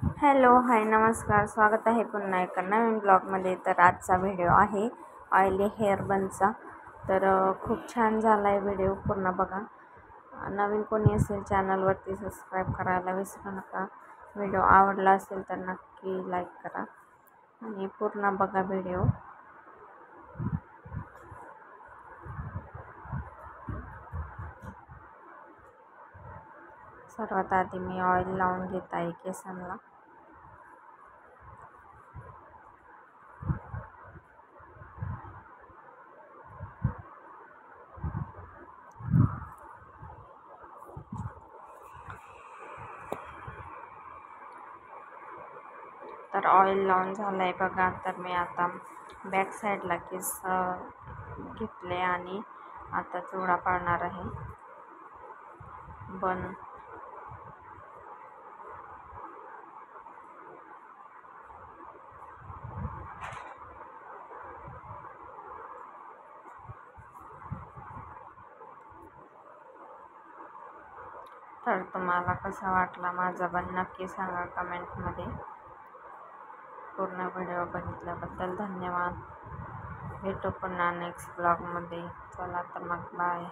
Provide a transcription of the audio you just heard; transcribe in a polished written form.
Hello, हाय, नमस्कार. स्वागत आहे पुन्हा एका नवीन ब्लॉगमध्ये. तर आजचा व्हिडिओ आहे ऑइली हेअर बनचा. तर खूप छान झाला आहे व्हिडिओ, पूर्ण बघा. नवीन कोणी असेल चॅनलवरती सबस्क्राईब करायला विसरू नका. व्हिडिओ आवडला असेल तर नक्की लाईक करा आणि पूर्ण बघा व्हिडिओ. सर्वात आधी मी ऑइल लावून घेत आहे केसांना. तर ऑइल लावून झालं आहे बघा. तर मी आता बॅक साईडला केस घेतले आणि आता चुडा पाडणार आहे बन. तर तुम्हाला कसा वाटला माझा बन नक्की सांगा कमेंटमध्ये. पूर्ण व्हिडिओ बघितल्याबद्दल धन्यवाद. भेटू पुन्हा नेक्स्ट ब्लॉगमध्ये. चला तर मग बाय.